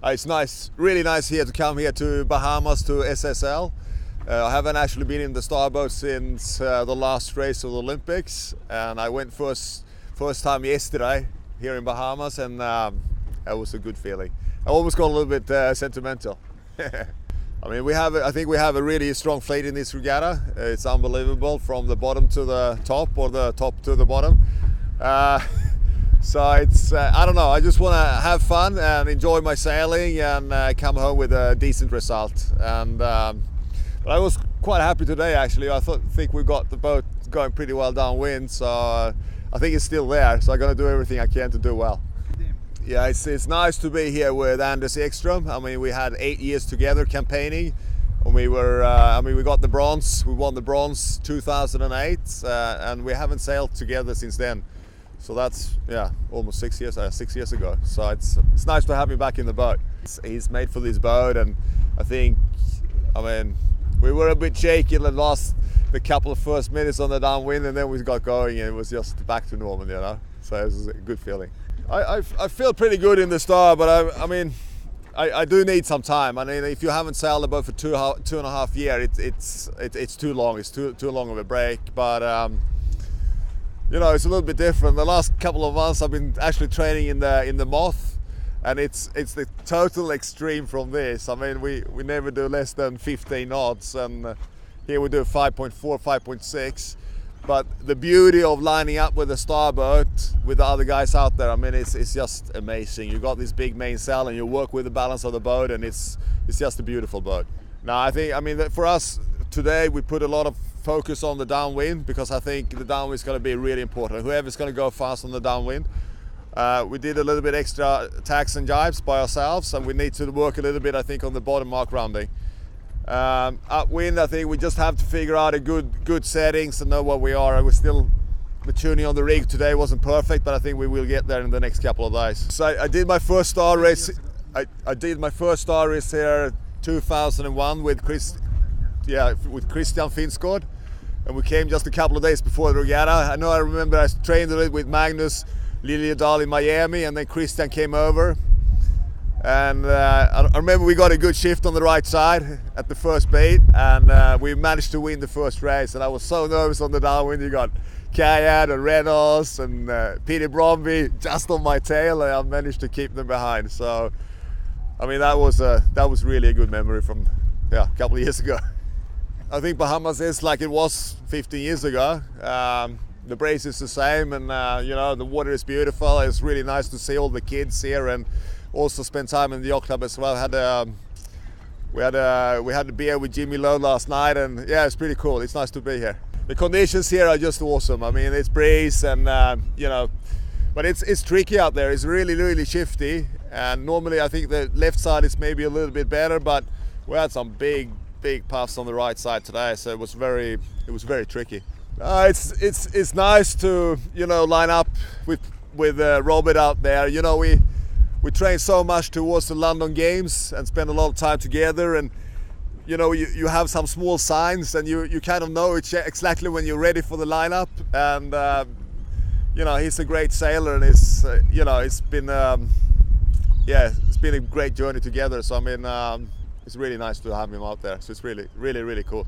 It's nice, really nice here to come here to Bahamas to SSL. I haven't actually been in the starboat since the last race of the Olympics, and I went first time yesterday here in Bahamas, and that was a good feeling. I almost got a little bit sentimental. I mean, I think we have a really strong fleet in this regatta. It's unbelievable from the bottom to the top, or the top to the bottom. So it's, I don't know, I just want to have fun and enjoy my sailing and come home with a decent result. And but I was quite happy today, actually. I think we got the boat going pretty well downwind, so I think it's still there. So I'm going to do everything I can to do well. Yeah, it's nice to be here with Anders Ekström. I mean, we had 8 years together campaigning. And we were, I mean, we got the bronze. We won the bronze 2008, and we haven't sailed together since then. So that's, yeah, almost 6 years ago. So it's nice to have him back in the boat. He's made for this boat, and I think, I mean, we were a bit shaky in the couple of first minutes on the downwind, and then we got going, and it was just back to normal, you know. So it was a good feeling. I feel pretty good in the star, but I mean, I do need some time. I mean, if you haven't sailed a boat for two and a half years, it's too long. It's too long of a break. But you know, it's a little bit different. The last couple of months, I've been actually training in the Moth, and it's the total extreme from this. I mean, we never do less than 15 knots, and here we do 5.4, 5.6. But the beauty of lining up with the starboat with the other guys out there, I mean, it's just amazing. You got this big mainsail and you work with the balance of the boat, and it's just a beautiful boat. Now, I think, I mean, for us today, we put a lot of focus on the downwind, because I think the downwind is going to be really important. Whoever's going to go fast on the downwind. We did a little bit extra tacks and jibes by ourselves, and we need to work a little bit, I think, on the bottom mark rounding. Upwind, I think we just have to figure out a good settings and know what we are. We're still, the tuning on the rig today wasn't perfect, but I think we will get there in the next couple of days. So I did my first star race. I did my first star race here 2001 with Christian Finsgård, and we came just a couple of days before the regatta. I remember I trained a little with Magnus Liljedahl in Miami, and then Christian came over. And I remember we got a good shift on the right side at the first bait, and we managed to win the first race. And I was so nervous on the downwind. You got Kayad and Reynolds and Peter Bromby just on my tail, and I managed to keep them behind. So, I mean, that was really a good memory from a couple of years ago. I think Bahamas is like it was 15 years ago. The brace is the same, and you know, the water is beautiful. It's really nice to see all the kids here, and also spend time in the yacht club as well. We had a beer with Jimmy Lowe last night, and yeah, it's pretty cool. It's nice to be here. The conditions here are just awesome. I mean, it's breeze, and you know, but it's tricky out there. It's really shifty, and normally I think the left side is maybe a little bit better, but we had some big puffs on the right side today, so it was very tricky. It's nice to, you know, line up with Robert out there. You know, we train so much towards the London Games and spend a lot of time together, and you know, you have some small signs, and you kind of know exactly when you're ready for the lineup. And you know, he's a great sailor, and it's you know, it's been a great journey together. So I mean, it's really nice to have him out there. So it's really cool.